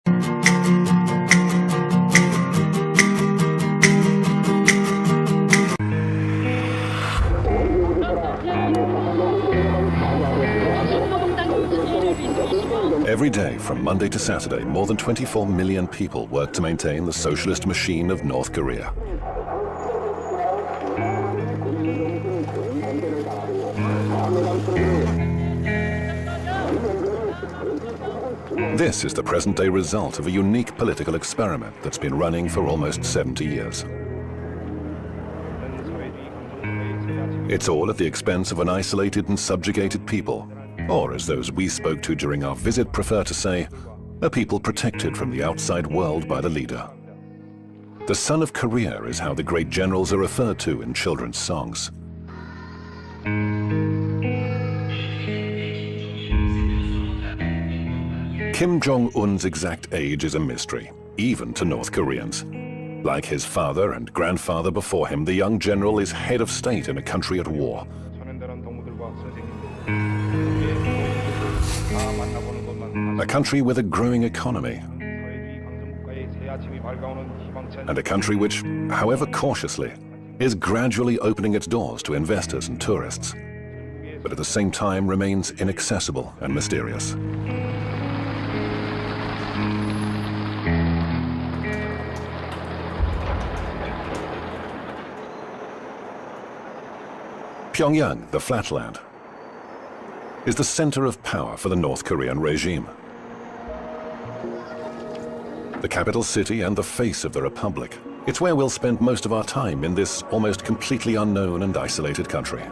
Every day, from Monday to Saturday, more than 24 million people work to maintain the socialist machine of North Korea. This is the present-day result of a unique political experiment that's been running for almost 70 years. It's all at the expense of an isolated and subjugated people, or as those we spoke to during our visit prefer to say, a people protected from the outside world by the leader. The son of Korea is how the great generals are referred to in children's songs. Kim Jong-un's exact age is a mystery, even to North Koreans. Like his father and grandfather before him, the young general is head of state in a country at war. A country with a growing economy. And a country which, however cautiously, is gradually opening its doors to investors and tourists, but at the same time remains inaccessible and mysterious. Pyongyang, the flatland, is the center of power for the North Korean regime. The capital city and the face of the republic. It's where we'll spend most of our time in this almost completely unknown and isolated country.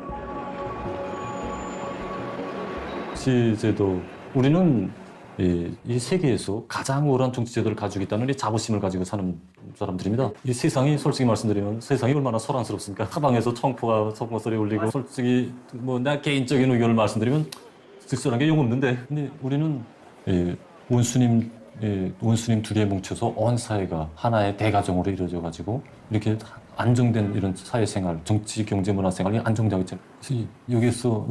정치제도, 우리는 이 세계에서 가장 우월한 정치제도를 가지고 있다는 이 자부심을 가지고 사는 사람들입니다. 이 세상이 솔직히 말씀드리면 세상이 얼마나 소란스럽습니까? 사방에서 청포가 소리 울리고 솔직히 내 개인적인 의견을 말씀드리면 특별한 게 용 없는데 근데 우리는 원수님 둘이 뭉쳐서 온 사회가 하나의 대가정으로 이루어져 가지고 이렇게 안정된 이런 사회생활, 정치, 경제, 문화 생활이 안정되고 있잖아요. 여기서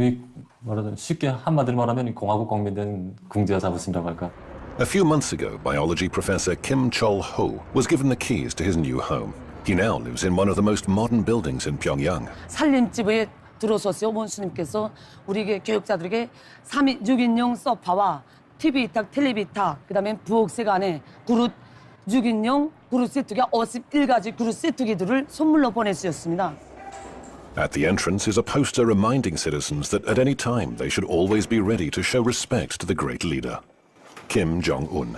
말하자면 쉽게 한마디로 말하면 공화국 국민된 궁지와 자부심이라고 할까. A few months ago, biology professor Kim Chol-ho was given the keys to his new home. He now lives in one of the most modern buildings in Pyongyang. 살림집에 들어섰어요. 원수님께서 우리 교육자들에게 6인용 소파와 TV 위탁, 텔레비탁, 그다음에 부엌색 안에 그릇 6인용 그릇 세트기가 51가지 그릇 세트기들을 선물로 보내주셨습니다. At the entrance is a poster reminding citizens that at any time they should always be ready to show respect to the great leader, Kim Jong-un.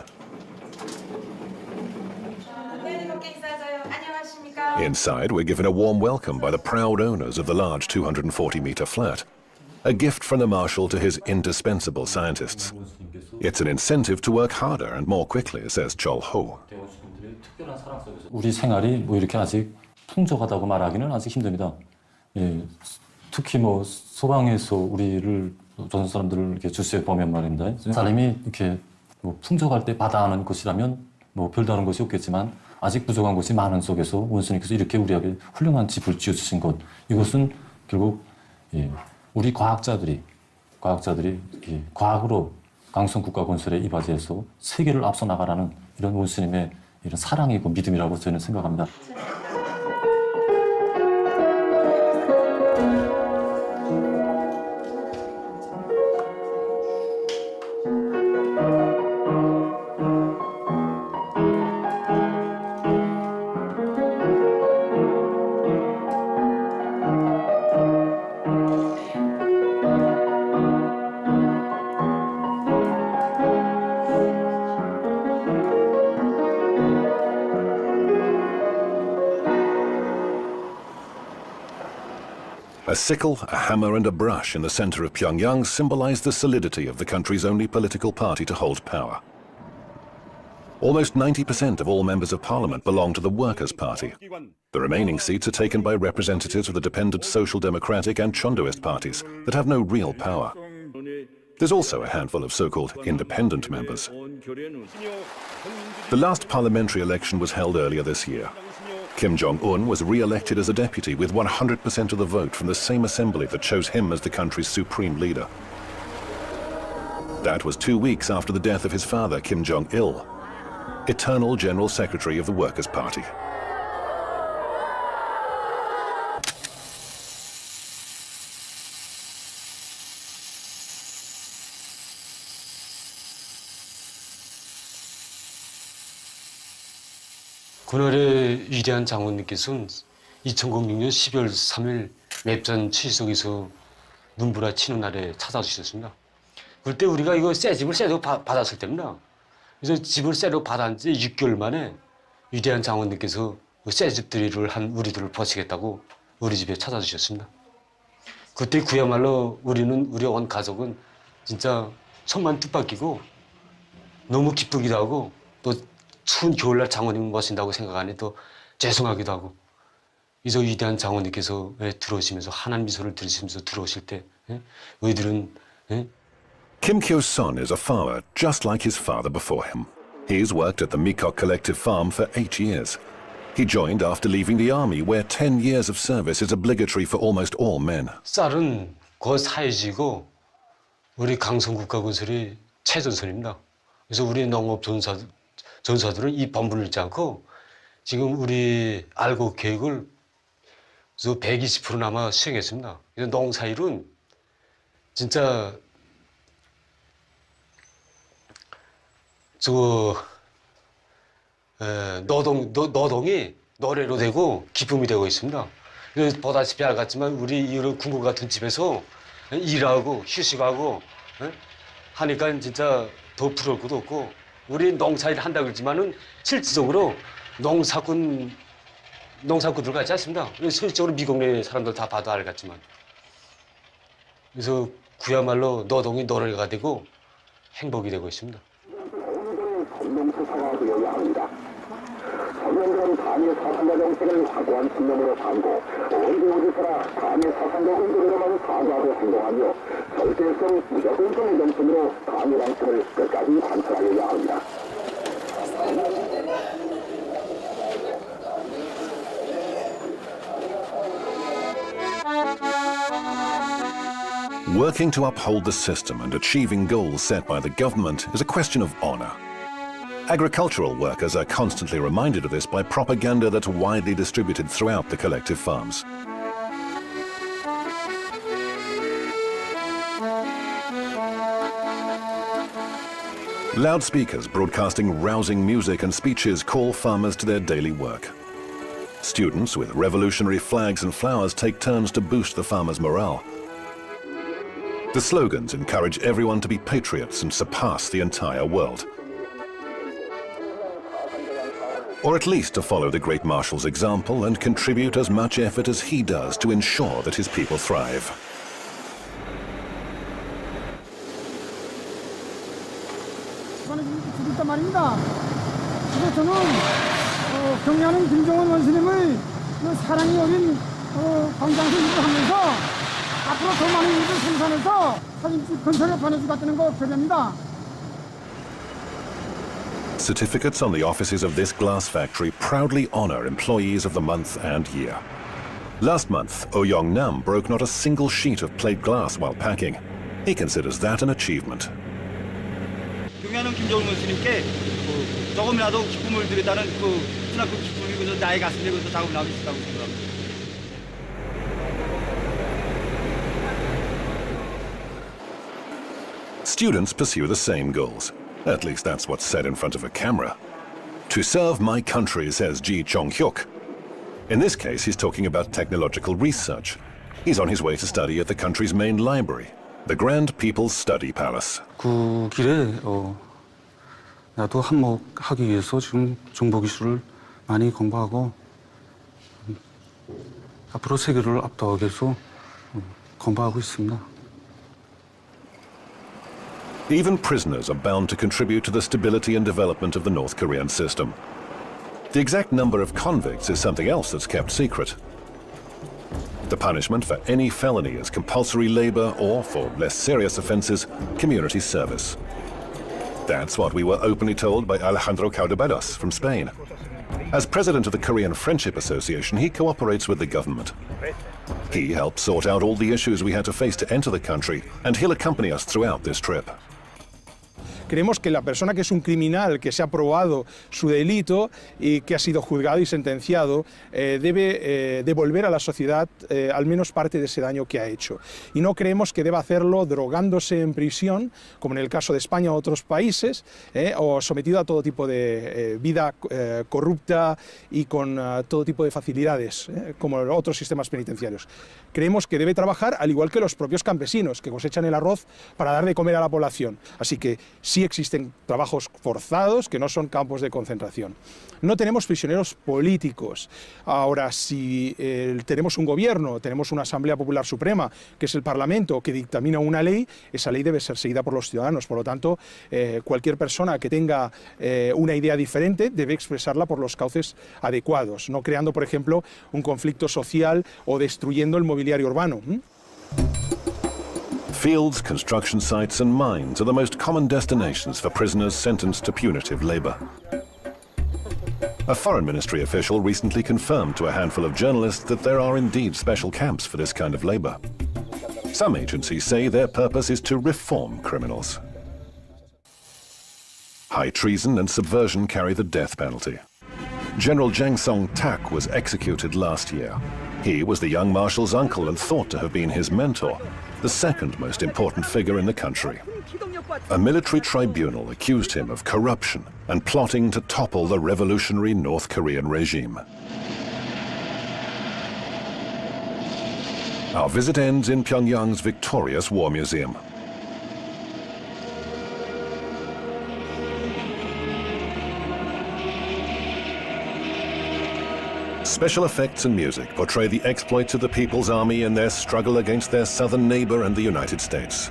Inside, we're given a warm welcome by the proud owners of the large 240-meter flat, a gift from the marshal to his indispensable scientists. It's an incentive to work harder and more quickly, says Chol-ho. 우리 생활이 이렇게 아직 풍족하다고 말하기는 아직 힘듭니다. 특히 소방에서 우리를 조선 사람들을 이렇게 주시해 보면 말입니다. 사람이 이렇게 풍족할 때 받아하는 것이라면 별다른 것이 없겠지만 아직 부족한 것이 많은 속에서 원수님께서 이렇게 우리에게 훌륭한 집을 지어주신 것, 이것은 결국 우리 과학자들이 과학으로 강성 국가 건설에 이바지해서 세계를 앞서 나가라는 이런 원수님의 이런 사랑이고 믿음이라고 저는 생각합니다. A sickle, a hammer and a brush in the center of Pyongyang symbolize the solidity of the country's only political party to hold power. Almost 90% of all members of parliament belong to the Workers' Party. The remaining seats are taken by representatives of the dependent Social Democratic and Chondoist parties that have no real power. There's also a handful of so-called independent members. The last parliamentary election was held earlier this year. Kim Jong-un was re-elected as a deputy with 100% of the vote from the same assembly that chose him as the country's supreme leader. That was 2 weeks after the death of his father, Kim Jong-il. eternal General Secretary of the Workers' Party. 그날의 위대한 장원님께서는 2006년 12월 3일 맵전 취석에서 눈보라 치는 날에 찾아주셨습니다. 그때 우리가 이거 새 집을 새로 받았을 때입니다. 그래서 집을 새로 받은 지 6개월 만에 위대한 장원님께서 새 집들이를 한 우리들을 보시겠다고 우리 집에 찾아주셨습니다. 그때 그야말로 우리 온 가족은 진짜 손만 뜻밖이고 너무 기쁘기도 하고 또 추운 겨울날 장원님을 모신다고 생각하니 또 죄송하기도 하고 이저 위대한 장원님께서 들어오시면서 환한 미소를 들으시면서 들어오실 때 우리들은 Kim Kyo-son is a farmer just like his father before him. He's worked at the Mikok Collective Farm for 8 years. He joined after leaving the army, where 10 years of service is obligatory for almost all men. 쌀은 그 사회지고 우리 강성국가건설이 최전선입니다. 그래서 우리 농업 전사들은 이 본분을 잃지 않고 지금 우리 알고 계획을 120%나마 수행했습니다. 그래서 농사일은 진짜 노동이 노래로 되고 기쁨이 되고 있습니다. 그래서 보다시피 알겠지만 우리 이런 궁궐 같은 집에서 일하고 휴식하고 하니까 진짜 더 부러울 것도 없고 우리 농사일 한다 그러지만은 실질적으로 농사꾼들 같지 않습니다. 실질적으로 미국 내 사람들 다 봐도 알겠지만 그래서 그야말로 노동이 노래가 되고 행복이 되고 있습니다. 전명수사가 되어야 합니다. 서명들은 단일 사상가 정책을 확고한 신념으로 삼고 언제 어디서나 단일 사상가 의도로만 사과하고 행동하며 절대성 무조건성의 정신으로 단일 방식을 끝까지 관철하여야 합니다. Working to uphold the system and achieving goals set by the government is a question of honor. Agricultural workers are constantly reminded of this by propaganda that's widely distributed throughout the collective farms. Loudspeakers broadcasting rousing music and speeches call farmers to their daily work. Students with revolutionary flags and flowers take turns to boost the farmers' morale. The slogans encourage everyone to be patriots and surpass the entire world. Or at least to follow the great Marshal's example and contribute as much effort as he does to ensure that his people thrive. 죽었단 말입니다. 그래서 저는 경례하는 김정은 원수님의 사랑이 어린 광장에서 일을 하면서 앞으로 더 많은 일을 생산해서 사진집 건설에 보내주겠다는 거 결의합니다. Certificates on the offices of this glass factory proudly honor employees of the month and year. Last month, Oh Yong-nam broke not a single sheet of plate glass while packing. He considers that an achievement. 경례하는 김정은 원수님께 조금이라도 기쁨을 드리다는 순한 기쁨이 나의 가슴에 작업을 하고 있다고 생각합니다. Students pursue the same goals. At least that's what's said in front of a camera. To serve my country, says Ji Chong-hyuk. In this case, he's talking about technological research. He's on his way to study at the country's main library, the Grand People's Study Palace. 그 길에 나도 한몫하기 위해서 지금 정보기술을 많이 공부하고 앞으로 세계를 압도하기 위해서 공부하고 있습니다. Even prisoners are bound to contribute to the stability and development of the North Korean system. The exact number of convicts is something else that's kept secret. The punishment for any felony is compulsory labor or, for less serious offenses, community service. That's what we were openly told by Alejandro Caudebelos from Spain. As president of the Korean Friendship Association, he cooperates with the government. He helped sort out all the issues we had to face to enter the country, and he'll accompany us throughout this trip. Creemos que la persona que es un criminal, que se ha probado su delito y que ha sido juzgado y sentenciado, debe devolver a la sociedad al menos parte de ese daño que ha hecho. Y no creemos que deba hacerlo drogándose en prisión, como en el caso de España o otros países, o sometido a todo tipo de vida corrupta y con todo tipo de facilidades, como otros sistemas penitenciarios. Creemos que debe trabajar al igual que los propios campesinos, que cosechan el arroz para dar de comer a la población. Así que sí existen trabajos forzados que no son campos de concentración. No tenemos prisioneros políticos. Ahora, si tenemos un gobierno, tenemos una Asamblea Popular Suprema, que es el Parlamento, que dictamina una ley, esa ley debe ser seguida por los ciudadanos. Por lo tanto, cualquier persona que tenga una idea diferente debe expresarla por los cauces adecuados, no creando, por ejemplo, un conflicto social o destruyendo el mobiliario urbano. Fields, construction sites and mines are the most common destinations for prisoners sentenced to punitive labor. A foreign ministry official recently confirmed to a handful of journalists that there are indeed special camps for this kind of labor. Some agencies say their purpose is to reform criminals. High treason and subversion carry the death penalty. General Jang Song-tak was executed last year. He was the young marshal's uncle and thought to have been his mentor, the second most important figure in the country. A military tribunal accused him of corruption and plotting to topple the revolutionary North Korean regime. Our visit ends in Pyongyang's victorious War Museum. Special effects and music portray the exploits of the People's Army in their struggle against their southern neighbor and the United States.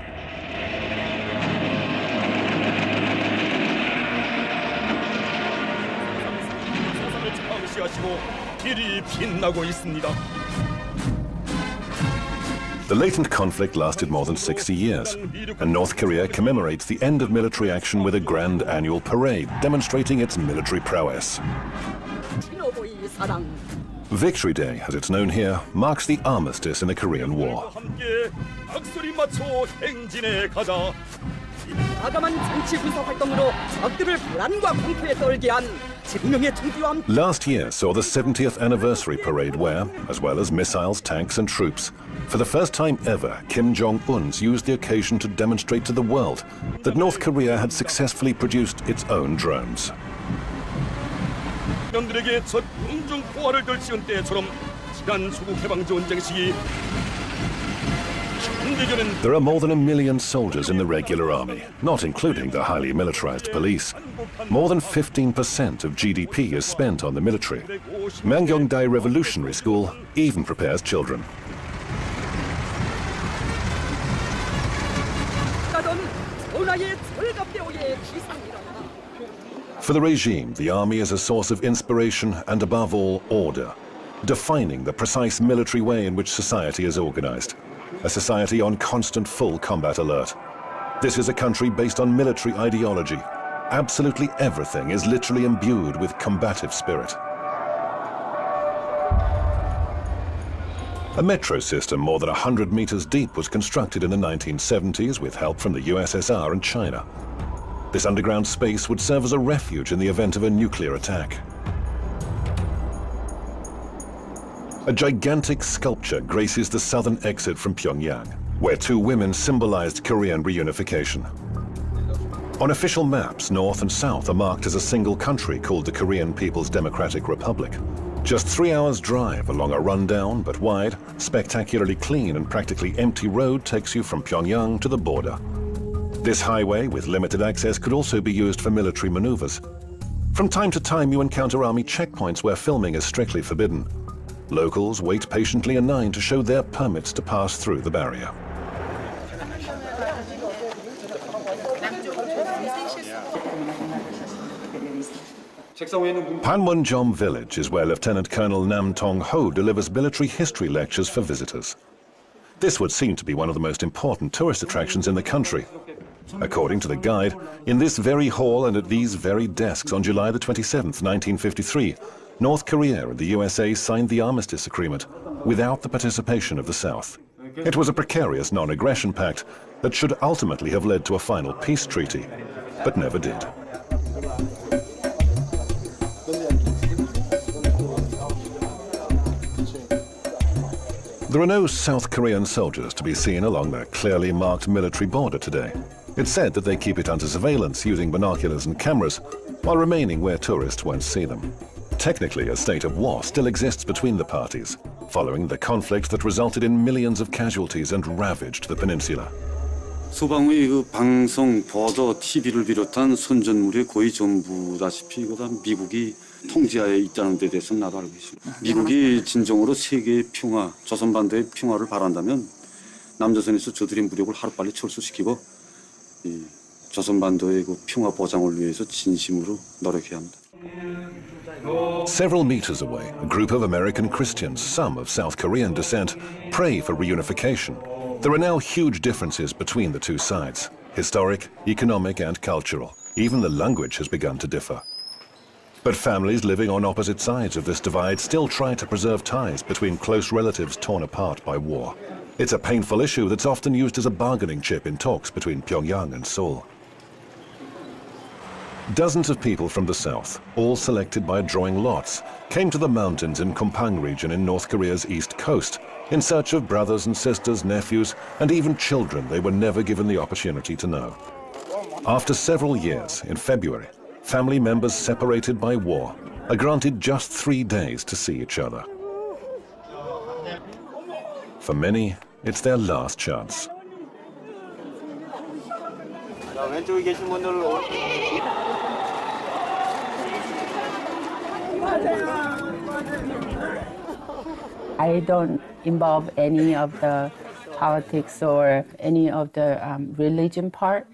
The latent conflict lasted more than 60 years, and North Korea commemorates the end of military action with a grand annual parade demonstrating its military prowess. Victory Day, as it's known here, marks the armistice in the Korean War. Last year saw the 70th anniversary parade where, as well as missiles, tanks and troops, for the first time ever, Kim Jong-un's used the occasion to demonstrate to the world that North Korea had successfully produced its own drones. There are more than 1 million soldiers in the regular army, not including the highly militarized police. More than 15% of GDP is spent on the military. Mangyongdae Revolutionary School even prepares children. For the regime, the army is a source of inspiration and, above all, order, defining the precise military way in which society is organized, a society on constant full combat alert. This is a country based on military ideology. Absolutely everything is literally imbued with combative spirit. A metro system more than 100 meters deep was constructed in the 1970s with help from the USSR and China. This underground space would serve as a refuge in the event of a nuclear attack. A gigantic sculpture graces the southern exit from Pyongyang, where two women symbolized Korean reunification. On official maps, North and South are marked as a single country called the Korean People's Democratic Republic. Just 3 hours' drive along a rundown but wide, spectacularly clean and practically empty road takes you from Pyongyang to the border. This highway, with limited access, could also be used for military maneuvers. From time to time, you encounter army checkpoints where filming is strictly forbidden. Locals wait patiently in line to show their permits to pass through the barrier. Panmunjom village is where Lieutenant Colonel Nam Tong-ho delivers military history lectures for visitors. This would seem to be one of the most important tourist attractions in the country. According to the guide, in this very hall and at these very desks on July the 27th, 1953, North Korea and the USA signed the Armistice Agreement without the participation of the South. It was a precarious non-aggression pact that should ultimately have led to a final peace treaty. but never did. There are no South Korean soldiers to be seen along the clearly marked military border today. It's said that they keep it under surveillance using binoculars and cameras, while remaining where tourists won't see them. Technically, a state of war still exists between the parties, following the conflict that resulted in millions of casualties and ravaged the peninsula. 소방의 그 방송, 보도, TV를 비롯한 선전물이 거의 전부다시피 그다음 미국이 통제하에 있다는 데 대해서 나도 알고 있습니다. 미국이 진정으로 세계의 평화, 조선반도의 평화를 바란다면 남조선에서 저들의 무력을 하루빨리 철수시키고 이 조선반도의 그 평화 보장을 위해서 진심으로 노력해야 합니다. Several meters away, a group of American Christians, some of South Korean descent, pray for reunification. There are now huge differences between the two sides, historic, economic and cultural. Even the language has begun to differ. But families living on opposite sides of this divide still try to preserve ties between close relatives torn apart by war. It's a painful issue that's often used as a bargaining chip in talks between Pyongyang and Seoul. Dozens of people from the south, all selected by drawing lots, came to the mountains in Kompang region in North Korea's east coast in search of brothers and sisters, nephews, and even children they were never given the opportunity to know. After several years, in February, family members separated by war are granted just 3 days to see each other. For many, it's their last chance. I don't involve any of the politics or any of the religion part,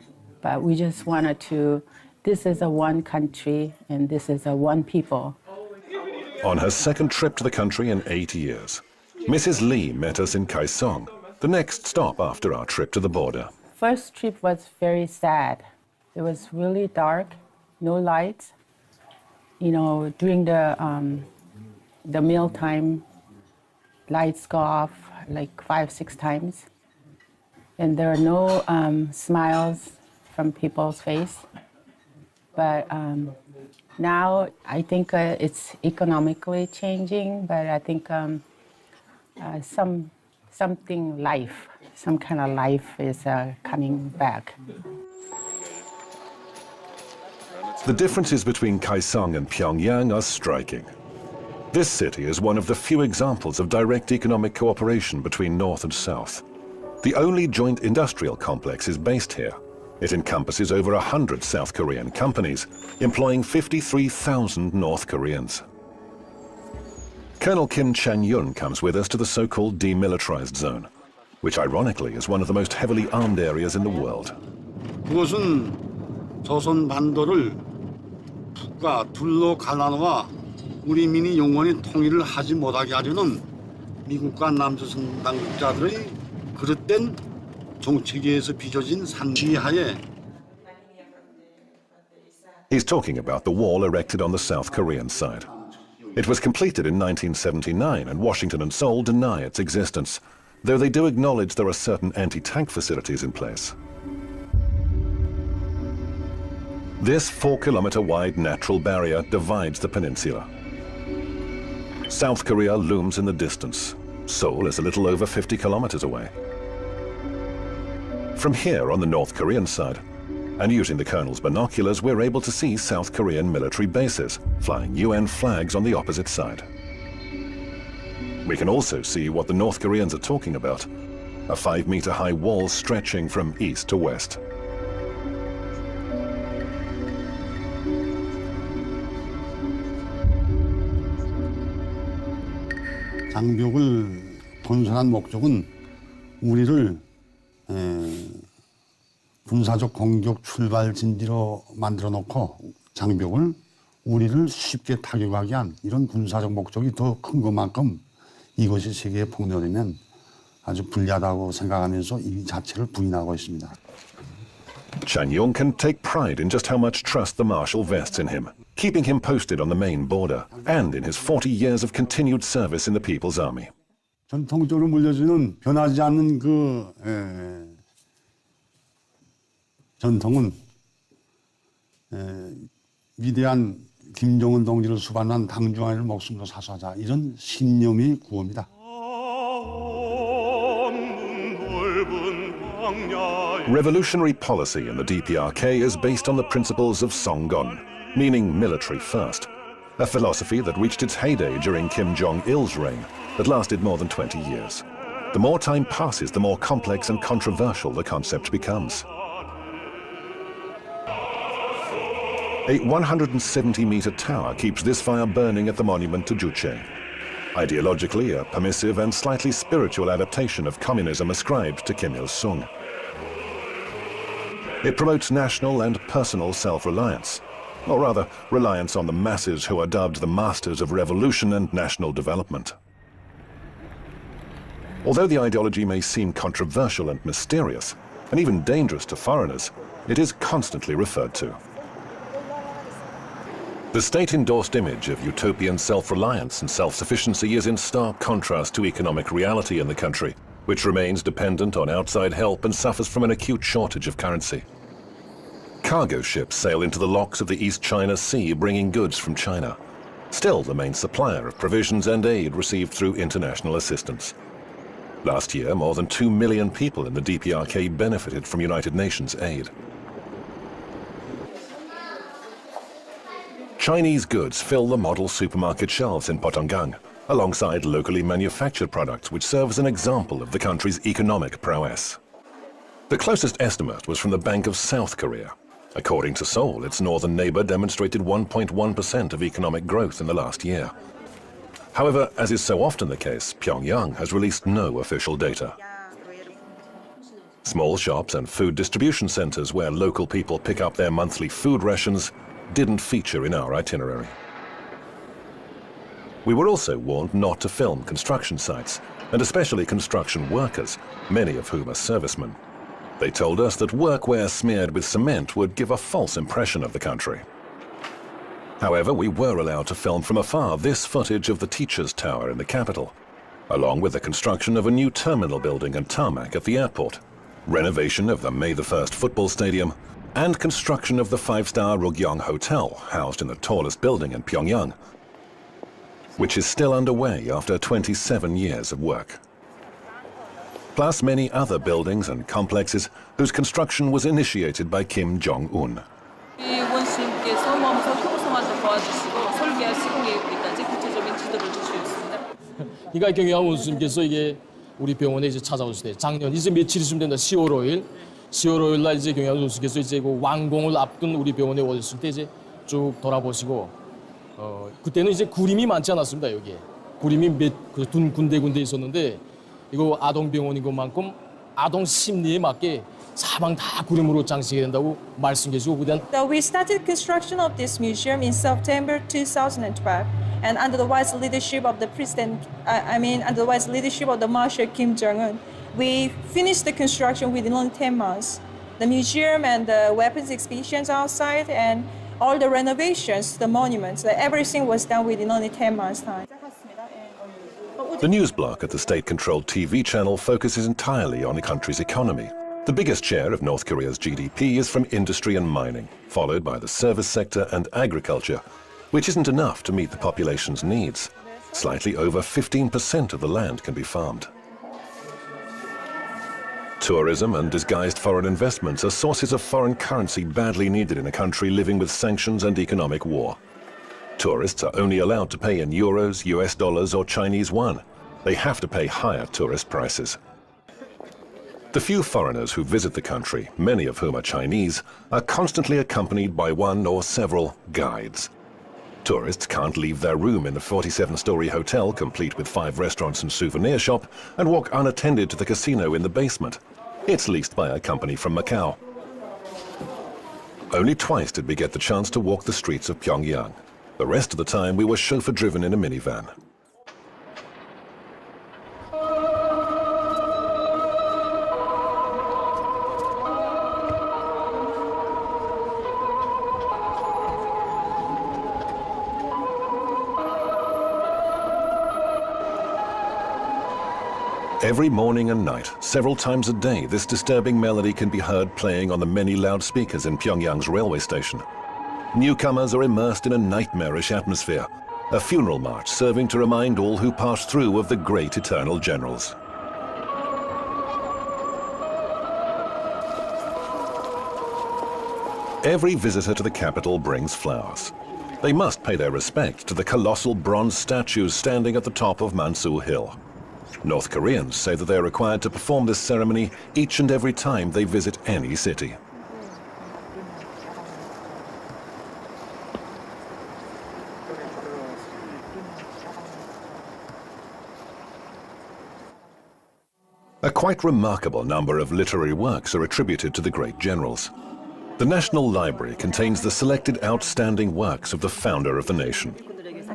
but we just wanted to, this is a one country and this is a one people. On her second trip to the country in 8 years, Mrs. Lee met us in Kaesong, the next stop after our trip to the border. First trip was very sad. It was really dark, no lights. You know, during the mealtime, lights go off like 5-6 times. And there are no smiles from people's face. But now I think it's economically changing, but I think some kind of life is coming back. The differences between Kaesong and Pyongyang are striking. This city is one of the few examples of direct economic cooperation between North and South. The only joint industrial complex is based here. It encompasses over 100 South Korean companies, employing 53,000 North Koreans. Colonel Kim Chang-yun comes with us to the so-called demilitarized zone, which ironically is one of the most heavily armed areas in the world. 그것은 조선 반도를 북과 둘로 갈라놓아 우리 민이 영원히 통일을 하지 못하게 하려는 미국과 남조선 당국자들의 그릇된 정책에서 빚어진 산지하에. He's talking about the wall erected on the South Korean side. It was completed in 1979, and Washington and Seoul deny its existence, though they do acknowledge there are certain anti-tank facilities in place. This 4-kilometer-wide natural barrier divides the peninsula. South Korea looms in the distance. Seoul is a little over 50 kilometers away. From here on the North Korean side, and using the Colonel's binoculars, we're able to see South Korean military bases, flying UN flags on the opposite side. We can also see what the North Koreans are talking about, a 5-meter-high wall stretching from east to west. 장벽을 건설한 목적은 우리를 군사적 공격 출발 진지로 만들어 놓고 장벽을 우리를 쉽게 타격하게 한 이런 군사적 목적이 더 큰 것만큼 이것이 세계에 폭로되면 아주 불리하다고 생각하면서 이 자체를 부인하고 있습니다. Chang-yong can take pride in just how much trust the Marshal vests in him, keeping him posted on the main border and in his 40 years of continued service in the People's Army. 전통적으로 물려주는 변하지 않는 그 전통은 위대한 김정은 동지를 수반한 당중앙을 목숨으로 사수하자 이런 신념이 구호입니다. Revolutionary policy in the DPRK is based on the principles of Songgon, meaning military first, a philosophy that reached its heyday during Kim Jong-il's reign that lasted more than 20 years. The more time passes, the more complex and controversial the concept becomes. A 170-meter tower keeps this fire burning at the monument to Juche. Ideologically, a permissive and slightly spiritual adaptation of communism ascribed to Kim Il-sung. It promotes national and personal self-reliance, or rather, reliance on the masses who are dubbed the masters of revolution and national development. Although the ideology may seem controversial and mysterious, and even dangerous to foreigners, it is constantly referred to. The state-endorsed image of utopian self-reliance and self-sufficiency is in stark contrast to economic reality in the country, which remains dependent on outside help and suffers from an acute shortage of currency. Cargo ships sail into the locks of the East China Sea, bringing goods from China, still the main supplier of provisions and aid received through international assistance. Last year, more than 2 million people in the DPRK benefited from United Nations aid. Chinese goods fill the model supermarket shelves in Pyongyang, alongside locally manufactured products which serve as an example of the country's economic prowess. The closest estimate was from the Bank of South Korea. According to Seoul, its northern neighbor demonstrated 1.1% of economic growth in the last year. However, as is so often the case, Pyongyang has released no official data. Small shops and food distribution centers where local people pick up their monthly food rations didn't feature in our itinerary. We were also warned not to film construction sites, and especially construction workers, many of whom are servicemen. They told us that workwear smeared with cement would give a false impression of the country. However, we were allowed to film from afar this footage of the Teachers' Tower in the capital, along with the construction of a new terminal building and tarmac at the airport, renovation of the May the 1st football stadium, and construction of the 5-star Rugyong Hotel, housed in the tallest building in Pyongyang, which is still underway after 27 years of work. Plus many other buildings and complexes whose construction was initiated by Kim Jong-un. 경영 원수님께서 이게 우리 병원에 이제 찾아오실 때 작년 이제 며칠 있으면 된다. 10월 5일. 10월 5일 날 이제 경영 원수님께서 이제 그 완공을 앞둔 우리 병원에 오셨을 때 이제 쭉 돌아보시고 그때는 이제 구림이 많지 않았습니다. 여기에 구림이 몇 군데 있었는데 이거 아동병원인 것만큼 아동 심리에 맞게 사방 다 구림으로 장식이 된다고 말씀해주시고 그다음. So we started construction of this museum in September 2012, and under the wise leadership of the president, under the wise leadership of the Marshal Kim Jong-un, we finished the construction within only 10 months. The museum and the weapons exhibitions outside and all the renovations, the monuments, everything was done within only 10 months' time. The news block at the state-controlled TV channel focuses entirely on the country's economy. The biggest share of North Korea's GDP is from industry and mining, followed by the service sector and agriculture, which isn't enough to meet the population's needs. Slightly over 15% of the land can be farmed. Tourism and disguised foreign investments are sources of foreign currency badly needed in a country living with sanctions and economic war. Tourists are only allowed to pay in euros, US dollars or Chinese yuan. They have to pay higher tourist prices. The few foreigners who visit the country, many of whom are Chinese, are constantly accompanied by one or several guides. Tourists can't leave their room in the 47-story hotel, complete with 5 restaurants and souvenir shop, and walk unattended to the casino in the basement. It's leased by a company from Macau. Only twice did we get the chance to walk the streets of Pyongyang. The rest of the time we were chauffeur-driven in a minivan. Every morning and night, several times a day, this disturbing melody can be heard playing on the many loudspeakers in Pyongyang's railway station. Newcomers are immersed in a nightmarish atmosphere, a funeral march serving to remind all who passed through of the great eternal generals. Every visitor to the capital brings flowers. They must pay their respect to the colossal bronze statues standing at the top of Mansu Hill. North Koreans say that they're required to perform this ceremony each and every time they visit any city. A quite remarkable number of literary works are attributed to the great generals. The National Library contains the selected outstanding works of the founder of the nation.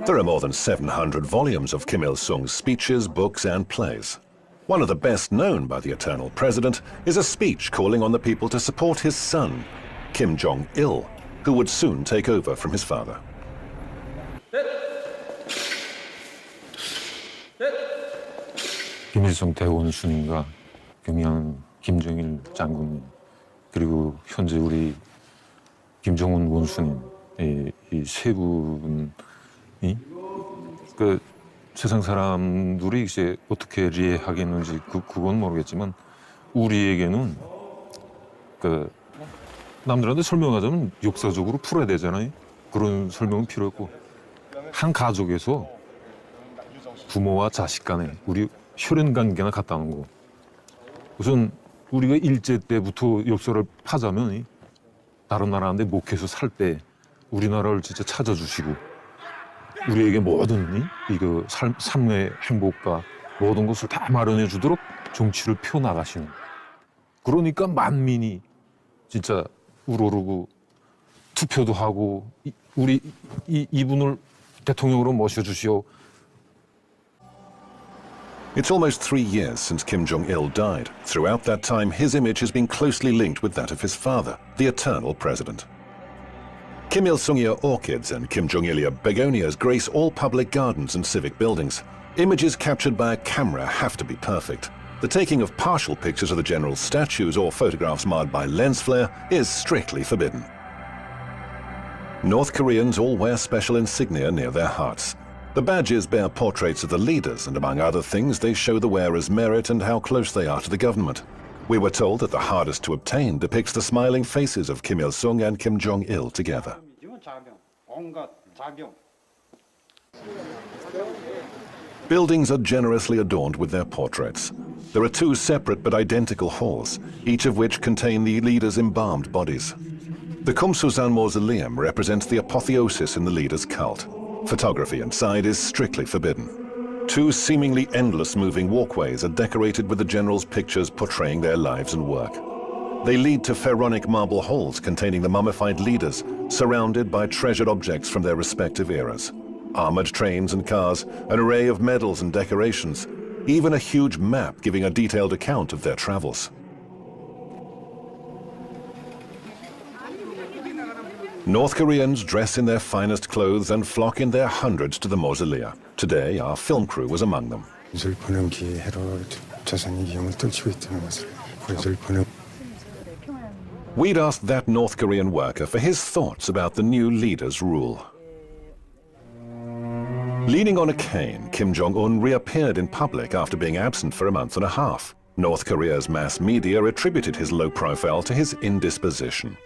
There are more than 700 volumes of Kim Il-sung's speeches, books and plays. One of the best known by the eternal president is a speech calling on the people to support his son, Kim Jong-il, who would soon take over from his father. 김일성 대원수님과 경양 김정일 장군님 그리고 현재 우리 김정은 원수님 이 세 분이 그 세상 사람들이 이제 어떻게 이해하겠는지 그건 모르겠지만 우리에게는 그 남들한테 설명하자면 역사적으로 풀어야 되잖아요. 그런 설명은 필요 없고 한 가족에서 부모와 자식 간에 우리 혈연 관계나 같다는 거. 우선 우리가 일제 때부터 역사를 파자면 다른 나라한테 목해서 살 때 우리나라를 진짜 찾아주시고 우리에게 모든 이거 삶의 행복과 모든 것을 다 마련해 주도록 정치를 펴 나가시는. 그러니까 만민이 진짜 우러르고 투표도 하고 우리 이분을 대통령으로 모셔주시오. It's almost 3 years since Kim Jong-il died. Throughout that time, his image has been closely linked with that of his father, the eternal president. Kim Il-sungia orchids and Kim Jong-ilia begonias grace all public gardens and civic buildings. Images captured by a camera have to be perfect. The taking of partial pictures of the general's statues or photographs marred by lens flare is strictly forbidden. North Koreans all wear special insignia near their hearts. The badges bear portraits of the leaders, and among other things, they show the wearer's merit and how close they are to the government. We were told that the hardest to obtain depicts the smiling faces of Kim Il-sung and Kim Jong-il together. Buildings are generously adorned with their portraits. There are 2 separate but identical halls, each of which contain the leaders' embalmed bodies. The Kumsusan Mausoleum represents the apotheosis in the leader's cult. Photography inside is strictly forbidden. 2 seemingly endless moving walkways are decorated with the generals' pictures portraying their lives and work. They lead to pharaonic marble halls containing the mummified leaders, surrounded by treasured objects from their respective eras. Armored trains and cars, an array of medals and decorations, even a huge map giving a detailed account of their travels. North Koreans dress in their finest clothes and flock in their hundreds to the mausolea. Today, our film crew was among them. We'd asked that North Korean worker for his thoughts about the new leader's rule. Leaning on a cane, Kim Jong-un reappeared in public after being absent for a month and a half. North Korea's mass media attributed his low profile to his indisposition.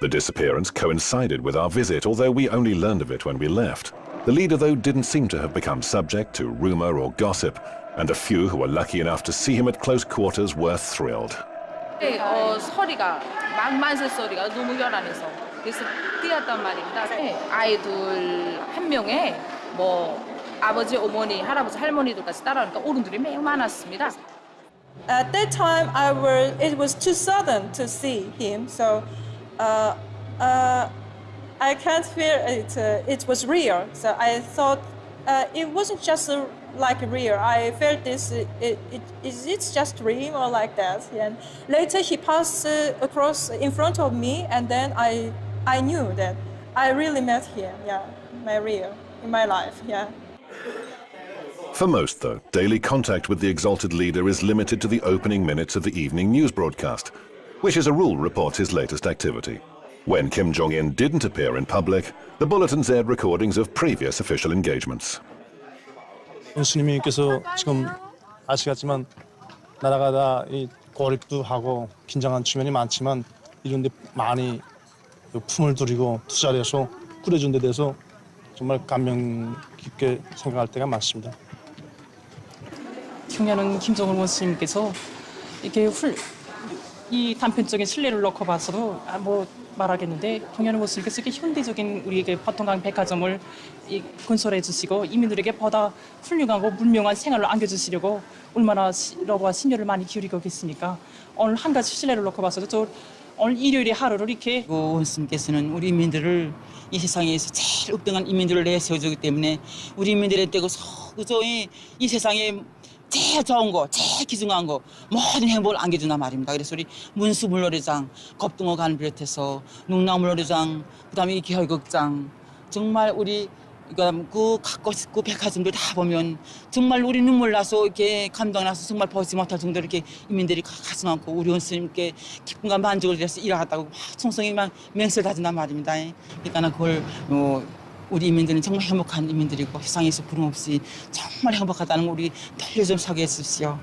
The disappearance coincided with our visit, although we only learned of it when we left. The leader, though, didn't seem to have become subject to rumor or gossip, and a few who were lucky enough to see him at close quarters were thrilled. 소리가 망만세 소리가 너무 요란해서 그래서 뛰었단 말입니다. 아이들 한 명에 뭐 아버지, 어머니, 할아버지, 할머니들까지 따라오니까 어른들이 매우 많았습니다. At that time, it was too sudden to see him, so I can't feel it. It was real, so I thought it wasn't just like real. I felt this. Is it just dream or like that? And later he passed across in front of me, and then I knew that I really met him. Yeah, my real in my life. Yeah. For most, though, daily contact with the exalted leader is limited to the opening minutes of the evening news broadcast, which as a rule reports his latest activity. When Kim Jong-un didn't appear in public, the bulletins aired recordings of previous official engagements. 원수님께서 지금 아시겠지만 나라가 다 고립도 하고 긴장한 측면이 많지만 이런 데 많이 품을 들이고 투자를 해서 꾸려준 데 대해서 정말 감명 깊게 생각할 때가 많습니다. 평양은 김정은 원수님께서 이렇게 이 단편적인 신뢰를 놓고 봐서도 뭐 말하겠는데 평양은 원수님께서 이렇게 현대적인 우리에게 바통강 백화점을 건설해 주시고 이민들에게 보다 훌륭하고 문명한 생활을 안겨주시려고 얼마나 러브와 심려를 많이 기울이고 계십니까? 오늘 한 가지 신뢰를 놓고 봐서도 저 오늘 일요일에 하루를 이렇게 원수님께서는 우리 인민들을 이 세상에서 제일 읍등한 인민들을 내세워주기 때문에 우리 인민들의 떼고 그저 이 세상에 제일 좋은 거, 제일 기중한 거 모든 행복을 안겨주나 말입니다. 그래서 우리 문수물놀이장, 겁등어관 비롯해서 농락물놀이장, 그다음에 이 개혈극장 정말 우리 그 갖고 싶고 백화점들 다 보면 정말 우리 눈물 나서 이렇게 감동 나서 정말 보지 못할 정도로 이렇게 인민들이 가슴 않고 우리 원수님께 기쁨과 만족을 위해서 일하겠다고 막 총성이 막 맹세를 하진단 말입니다. 그러니까 그걸 우리 인민들은 정말 행복한 인민들이고 세상에서 부름 없이 정말 행복하다는 걸 우리 돌려 좀 소개해 주십시오.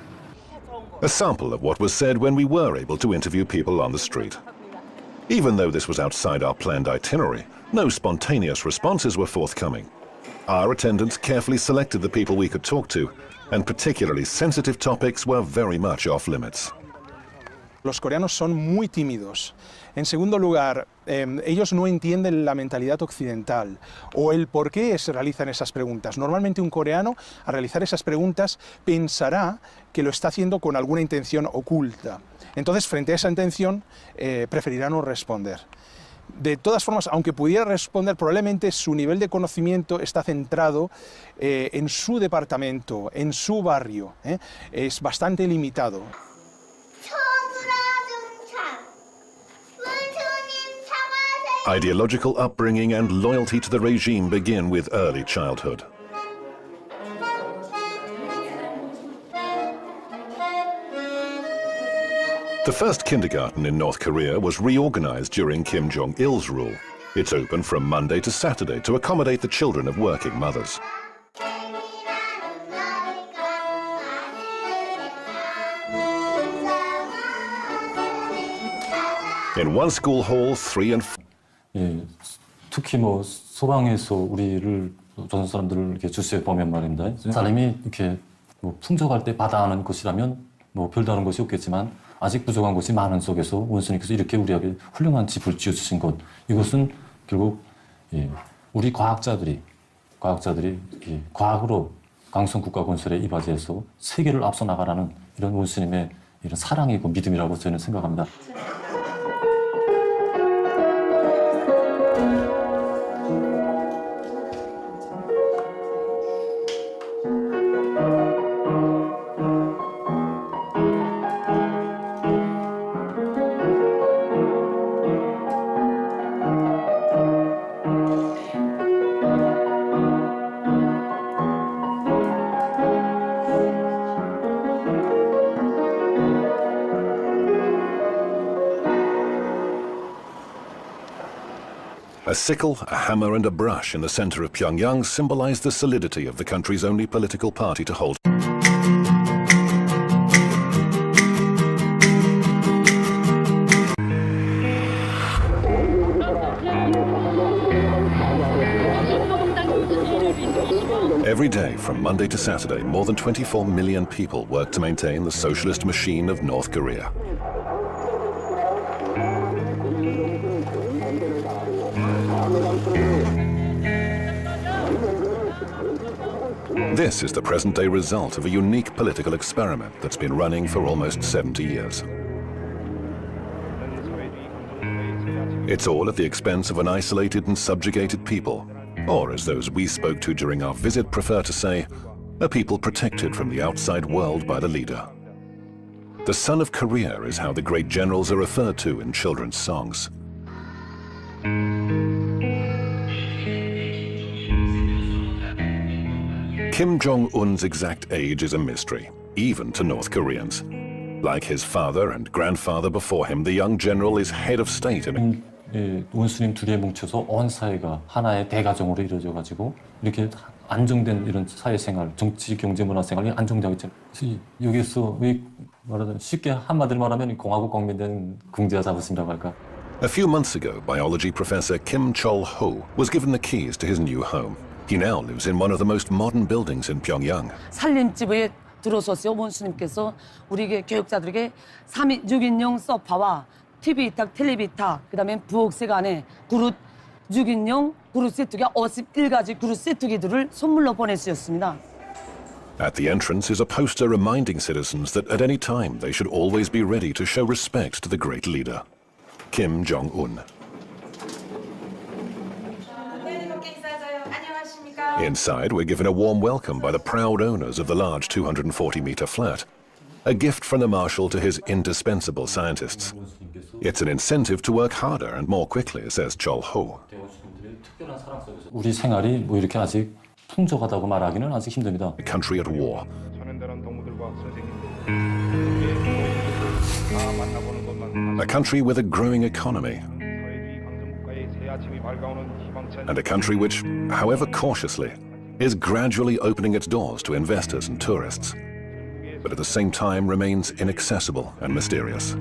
A sample of what was said when we were able to interview people on the street. Even though this was outside our planned itinerary, no spontaneous responses were forthcoming. Our attendants carefully selected the people we could talk to, and particularly sensitive topics were very much off limits. Los coreanos son muy tímidos. En segundo lugar, ellos no entienden la mentalidad occidental o el por qué se realizan esas preguntas. Normalmente un coreano, al realizar esas preguntas, pensará que lo está haciendo con alguna intención oculta. Entonces, frente a esa intención, preferirá no responder. De todas formas, aunque pudiera responder, probablemente su nivel de conocimiento está centrado en su departamento, en su barrio. Es bastante limitado. Ideological upbringing and loyalty to the regime begin with early childhood. The first kindergarten in North Korea was reorganized during Kim Jong-il's rule. It's open from Monday to Saturday to accommodate the children of working mothers. In one school hall, 3 and 4. 예, 특히 뭐 소방에서 우리를 조선 사람들을 이렇게 주시해 보면 말입니다. 사람이 이렇게 뭐 풍족할 때 받아하는 것이라면 뭐 별다른 것이 없겠지만 아직 부족한 것이 많은 속에서 원수님께서 이렇게 우리에게 훌륭한 집을 지어주신 것, 이것은 결국 우리 과학자들이 과학으로 강성 국가 건설에 이바지해서 세계를 앞서 나가라는 이런 원수님의 이런 사랑이고 믿음이라고 저는 생각합니다. A sickle, a hammer and a brush in the center of Pyongyang symbolize the solidity of the country's only political party to hold. Every day, from Monday to Saturday, more than 24 million people work to maintain the socialist machine of North Korea. This is the present-day result of a unique political experiment that's been running for almost 70 years. It's all at the expense of an isolated and subjugated people, or as those we spoke to during our visit prefer to say, a people protected from the outside world by the leader. The son of Korea is how the great generals are referred to in children's songs. Kim Jong-un's exact age is a mystery, even to North Koreans. Like his father and grandfather before him, the young general is head of state. 원수님 둘이 뭉쳐서 온 사회가 하나의 대가정으로 이루어져 가지고 이렇게 안정된 이런 사회생활, 정치, 경제, 문화생활이 안정되고 있잖아요. 그래서 여기서 말하자면 쉽게 한마디로 말하면 공화국 국민된 궁지와 자부심이라고 할까. A few months ago, biology professor Kim Chol-ho was given the keys to his new home. He now lives in one of the most modern buildings in Pyongyang. 살림집에 들어서서 원수님께서 우리 교육자들에게 6인용 소파와 TV 탁, 텔레비 탁, 그다음에 부엌색 안에 그릇 6인용 그릇 세트기가 51가지 그릇 세트기들을 선물로 보내주셨습니다. At the entrance is a poster reminding citizens that at any time they should always be ready to show respect to the great leader, Kim Jong-un. Inside, we're given a warm welcome by the proud owners of the large 240-meter flat, a gift from the marshal to his indispensable scientists. It's an incentive to work harder and more quickly, says Chol-ho. 우리 생활이 뭐 이렇게 아직 풍족하다고 말하기는 아직 힘듭니다. A country at war. A country with a growing economy. And a country which, however cautiously, is gradually opening its doors to investors and tourists, but at the same time remains inaccessible and mysterious.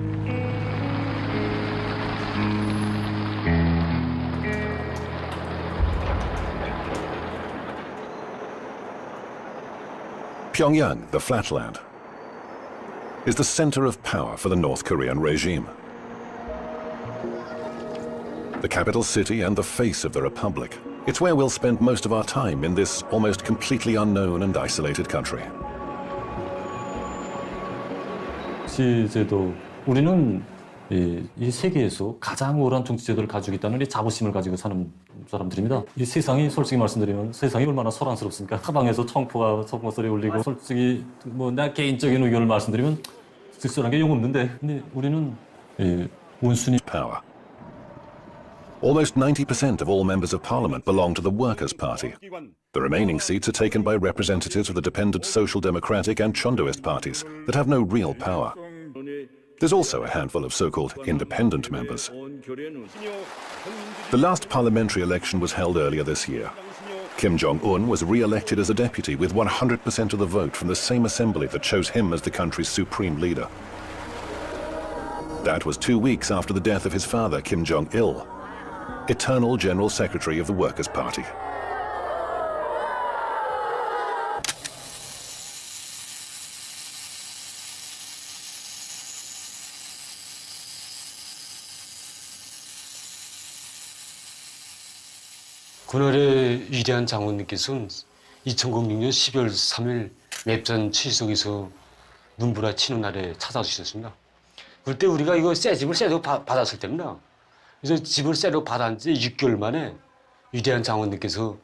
Pyongyang, the flatland, is the center of power for the North Korean regime. The capital city and the face of the republic. It's where we'll spend most of our time in this almost completely unknown and isolated country. 실제도 우리는 이 세계에서 가장 우월한 정치제도를 가지고 있다는 이 자부심을 가지고 사는 사람들입니다. 이 세상이 솔직히 말씀드리면 세상이 얼마나 소란스럽습니까? 사방에서 청포가 소리 울리고 솔직히 뭐 나 개인적인 의견을 말씀드리면 특별한 게 용 없는데 근데 우리는 원순위 power. Almost 90% of all members of parliament belong to the Workers' Party. The remaining seats are taken by representatives of the dependent Social Democratic and Chondoist parties that have no real power. There's also a handful of so-called independent members. The last parliamentary election was held earlier this year. Kim Jong-un was re-elected as a deputy with 100% of the vote from the same assembly that chose him as the country's supreme leader. That was 2 weeks after the death of his father, Kim Jong-il, eternal General Secretary of the Workers' Party. 그날의 위대한 장군님께서는 2006년 12월 3일 맵전 취석에서 눈보라 치는 날에 찾아주셨습니다. 그때 우리가 이거 새 집을 새로 받았을 때입니다. 그래서 집을 새로 받은 지 6개월 만에 위대한 장군님께서